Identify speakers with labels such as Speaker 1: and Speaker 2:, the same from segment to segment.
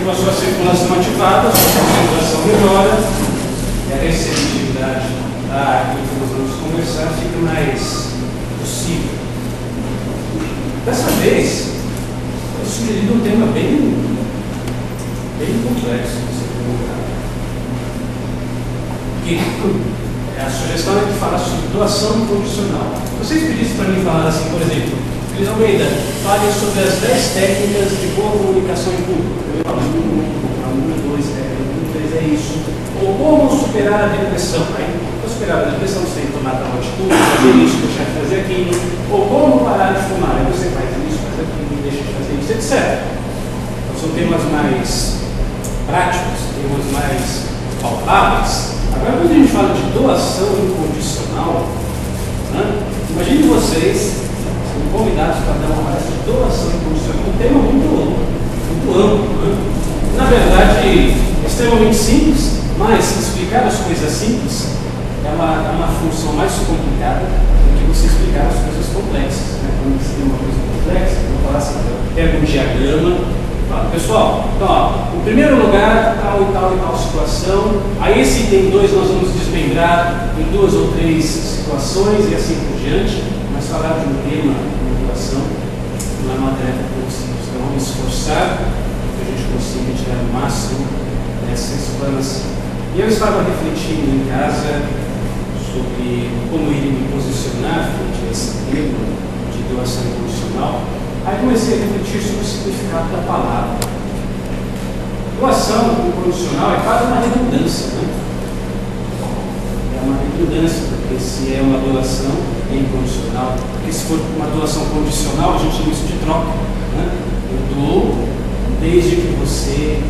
Speaker 1: com a sua circulação ativada, a sua concentração melhora e a receptividade daquilo que nós vamos conversar fica mais possível. Dessa vez, eu sugeri um tema bem complexo de ser colocado. A sugestão é que falasse sobre doação incondicional. Vocês pedissem para mim falar assim, por exemplo, Cris Almeida, fale sobre as 10 técnicas de boa comunicação em público. Eu falo 1, 2, 3, é isso. Ou como superar a depressão. Aí, para superar a depressão, você tem que tomar tal atitude, fazer isso, deixar de fazer aquilo. Ou como parar de fumar. Aí você faz isso, faz aquilo, deixa de fazer isso, etc. Então, são temas mais práticos, temas mais palpáveis. Agora, quando a gente fala de doação incondicional, né, imagine vocês sendo convidados para dar uma palestra de doação incondicional, um tema muito amplo. Né? Na verdade, é extremamente simples, mas explicar as coisas simples é uma função mais complicada do que você explicar as coisas complexas. Né? Quando você tem uma coisa complexa, eu vou falar assim, pega um diagrama. Pessoal, então, ó, em primeiro lugar, tal e tal situação. Aí esse item 2 nós vamos desmembrar em 2 ou 3 situações e assim por diante. Mas falar de um tema de doação não é uma tarefa tão simples. Então vamos esforçar para que a gente consiga tirar o máximo dessa explanação. E eu estava refletindo em casa sobre como iria me posicionar frente a esse tema de doação incondicional. Aí comecei a refletir sobre o significado da palavra. Doação incondicional é quase uma redundância, né? É uma redundância, porque se é uma doação, é incondicional. Porque se for uma doação condicional, a gente chama isso de troca. Né? Eu dou, desde que você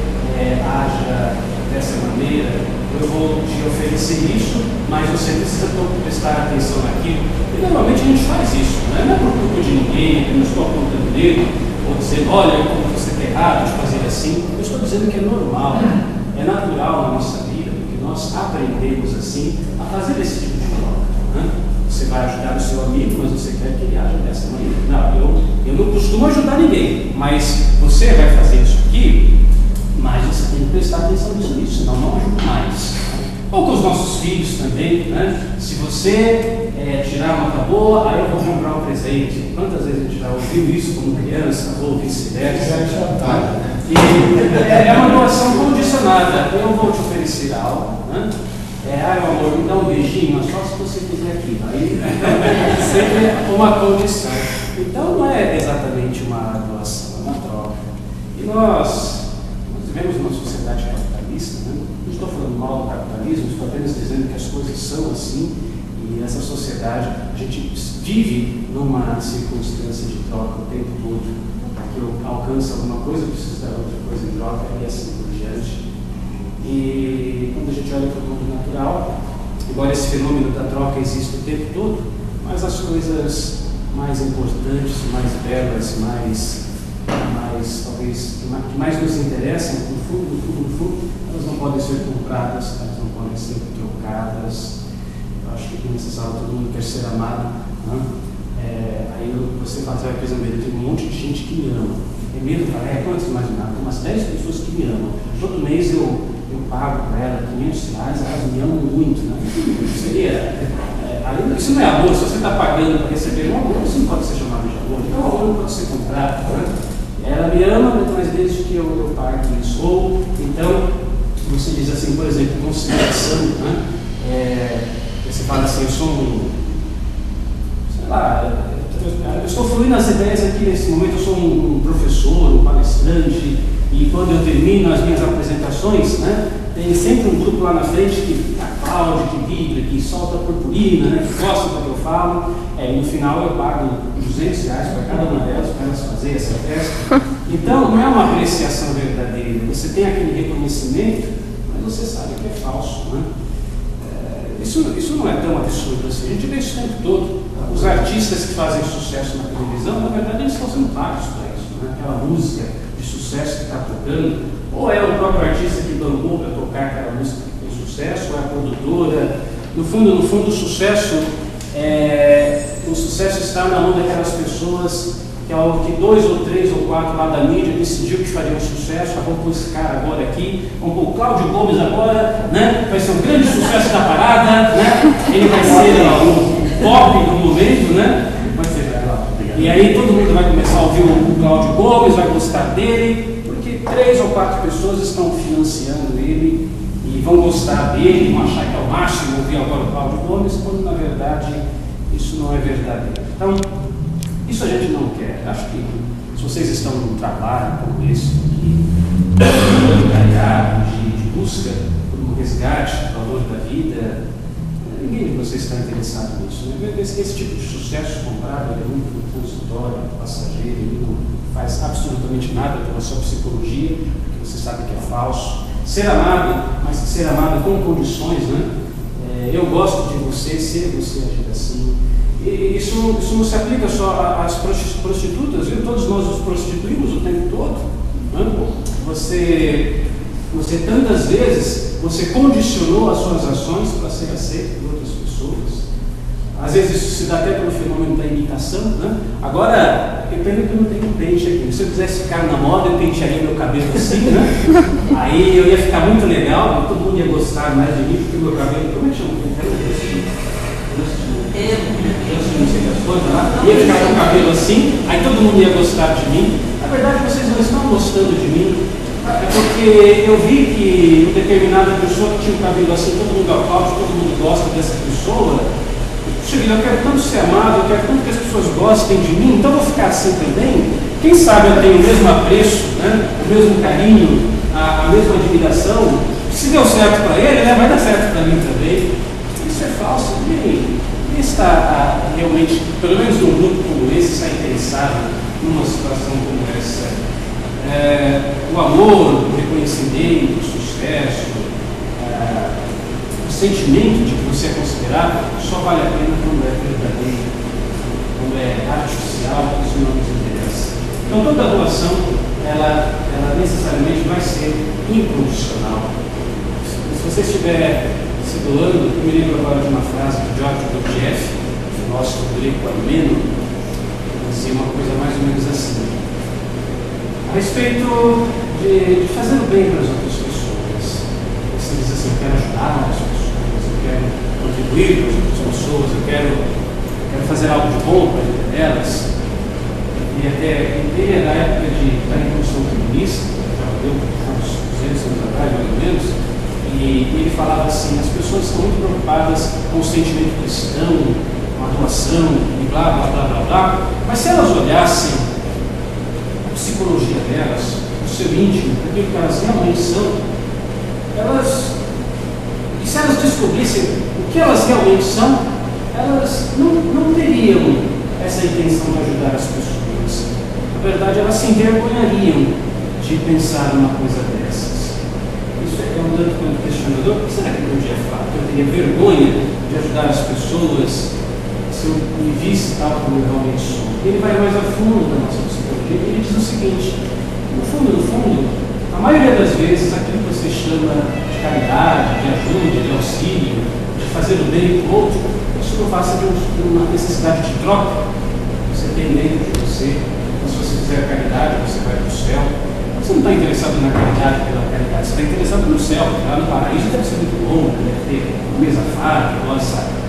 Speaker 1: haja dessa maneira, eu vou te oferecer isso, mas você precisa prestar atenção naquilo. E normalmente a gente faz isso, né? Não é por culpa de ninguém, eu não estou apontando o dedo, ou dizendo, olha como você está errado de fazer assim. Eu estou dizendo que é normal, é natural na nossa vida, porque nós aprendemos assim a fazer esse tipo de troca. Né? Você vai ajudar o seu amigo, mas você quer que ele haja dessa maneira. Não, eu não costumo ajudar ninguém, mas você vai fazer isso aqui, mas você tem que prestar atenção nisso, senão não ajuda mais. Ou com os nossos filhos também, né? Se você tirar uma nota boa, aí eu vou comprar um presente. Quantas vezes a gente já ouviu isso como criança, ou vice-versa? É uma doação condicionada. Eu vou te oferecer algo, né? Meu amor, me dá um beijinho, mas só se você fizer aquilo. Aí sempre uma condição. Então não é exatamente uma doação, é uma troca. E nós vivemos numa sociedade capitalista, né? Não estou falando mal do capitalismo, estou apenas dizendo que as coisas são assim, e essa sociedade, a gente vive numa circunstância de troca o tempo todo, para que eu alcance alguma coisa, eu preciso dar outra coisa em troca, e assim por diante. E quando a gente olha para o mundo natural, embora esse fenômeno da troca exista o tempo todo, mas as coisas mais importantes, mais belas, talvez, que mais nos interessam, no fundo, elas não podem ser compradas, elas não podem ser trocadas. Eu acho que aqui nessa sala todo mundo quer ser amado. Né? Aí você fala, vai precisar tem um monte de gente que me ama. É mesmo, quantos imaginar? Tem umas 10 pessoas que me amam. Todo mês eu pago para ela R$500, elas me amam muito. Né? Isso não é amor, se você está pagando para receber um amor, isso não pode ser chamado de amor. Então, o amor não pode ser comprado. Né? Ela me ama, mas desde que eu pague isso. Ou, então, você diz assim, por exemplo, consideração, né? Você fala assim, eu sou eu estou fluindo as ideias aqui nesse momento, eu sou um professor, um palestrante, e quando eu termino as minhas apresentações, né, tem sempre um grupo lá na frente que aplaude, que vibra, que solta purpurina, né, que gosta do que eu falo, e no final eu pago R$200 para cada uma delas, para elas fazerem essa festa. Então, não é uma apreciação verdadeira, você tem aquele reconhecimento, mas você sabe que é falso, né? Isso não é tão absurdo assim, a gente vê isso o tempo todo. Os artistas que fazem sucesso na televisão, na verdade, eles estão sendo pagos para isso, né? Aquela música de sucesso que está tocando, ou é o próprio artista que bancou para tocar aquela música que tem sucesso, ou é a produtora. No fundo, o sucesso está na mão daquelas pessoas que que 2 ou 3 ou 4 lá da mídia decidiu que faria um sucesso, vamos pôr esse cara agora aqui, vamos pôr o Cláudio Gomes agora, né? Vai ser um grande sucesso da parada, né? Ele vai ser o pop do momento, né? Vai ser, e aí todo mundo vai começar a ouvir o Cláudio Gomes, vai gostar dele, porque 3 ou 4 pessoas estão financiando ele e vão gostar dele, vão achar que é o máximo ouvir agora o Cláudio Gomes, quando na verdade isso não é verdadeiro. Então, isso a gente não quer. Acho que se vocês estão num trabalho como esse, de busca por um resgate do valor da vida, ninguém de vocês está interessado nisso. Né? Esse tipo de sucesso comprado é muito transitório, passageiro, ele não faz absolutamente nada pela sua psicologia, porque você sabe que é falso. Ser amado, mas ser amado com condições, né? Eu gosto de você, ser você agir assim. E isso não se aplica só às prostitutas, viu? Todos nós nos prostituímos o tempo todo. Né? Você tantas vezes, você condicionou as suas ações para ser aceito por outras pessoas. Às vezes isso se dá até pelo fenômeno da imitação. Né? Agora, eu pena que eu não tenho pente aqui. Se eu quisesse ficar na moda, eu pentearia meu cabelo assim, né? Aí eu ia ficar muito legal, todo mundo ia gostar mais de mim, porque o meu cabelo, como é que chama? Ia ficar com o cabelo assim, aí todo mundo ia gostar de mim. Na verdade, vocês não estão gostando de mim, é porque eu vi que uma determinada pessoa que tinha o cabelo assim, todo mundo aplaude, todo mundo gosta dessa pessoa. Eu quero tanto ser amado, eu quero tanto que as pessoas gostem de mim, então eu vou ficar assim também. Quem sabe eu tenho o mesmo apreço, né? O mesmo carinho, a mesma admiração. Se deu certo para ele, né? Vai dar certo para mim também. Isso é falso. Ninguém está realmente, pelo menos num grupo como esse, está interessado numa situação como essa. O amor, o reconhecimento, o sucesso, o sentimento de que você é considerado só vale a pena quando é verdadeiro, quando é artificial, isso não nos interessa. Então toda doação, ela necessariamente vai ser incondicional. Se você estiver se doando, eu me lembro agora de uma frase de George Gurdjieff, filósofo greco-armeno, dizia uma coisa mais ou menos assim, a respeito de fazer o bem para as outras pessoas. Você diz assim, eu quero ajudar as pessoas, eu quero contribuir para as outras pessoas, eu quero fazer algo de bom para a vida delas. E até ele é da época da Revolução Comunista, já deu uns 200 anos atrás, mais ou menos, e ele falava assim, as pessoas estão muito preocupadas com o sentimento cristão, com a doação, e blá, blá, blá, blá, blá, mas se elas olhassem a psicologia delas, o seu íntimo, aquilo que elas realmente são, e se elas descobrissem o que elas realmente são, elas não teriam essa intenção de ajudar as pessoas. Na verdade, elas se envergonhariam de pensar numa coisa dessas. Isso é um tanto quanto questionador. Por que será que Gurdjieff fala? Eu teria vergonha de ajudar as pessoas se eu me visse tal como eu realmente sou. Ele vai mais a fundo da nossa psicologia e ele diz o seguinte, no fundo, a maioria das vezes aquilo que você chama de caridade, de ajuda, de auxílio, de fazer o bem para o outro, isso não passa de uma necessidade de troca. Você tem dentro de você, então se você fizer caridade, você vai para o céu. Você não está interessado na caridade pela caridade, você está interessado no céu, lá no paraíso deve ser muito bom, deve ter uma mesa farta,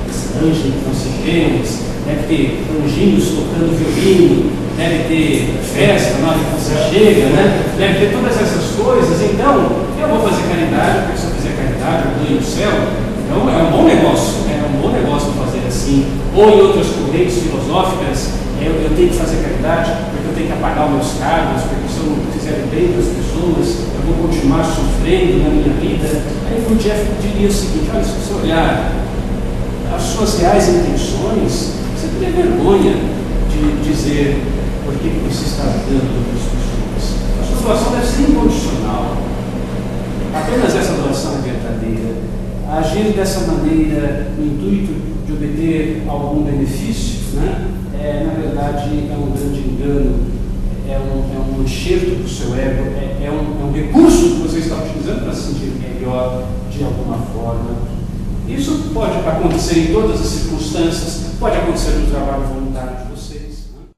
Speaker 1: esse anjo com oxigênios, deve ter anjinhos tocando violino, deve ter festa na hora que você chega, né? Deve ter todas essas coisas. Então, eu vou fazer caridade, porque se eu fizer caridade, eu ganho no céu. Então, é um bom negócio fazer assim. Ou em outras correntes filosóficas, eu tenho que fazer caridade, porque eu tenho que apagar os meus cargos, porque se eu não fizer bem para as pessoas, eu vou continuar sofrendo na minha vida. Aí o Jeff diria o seguinte, olha, se você olhar as suas reais intenções, você teria vergonha de dizer por que você está ajudando outras pessoas. A sua doação deve ser incondicional. Apenas essa doação é verdadeira. Agir dessa maneira no intuito de obter algum benefício, né? Na verdade, é um grande engano, é um enxerto do seu ego, é um recurso que você está utilizando para se sentir melhor de alguma forma. Isso pode acontecer em todas as circunstâncias, pode acontecer no trabalho voluntário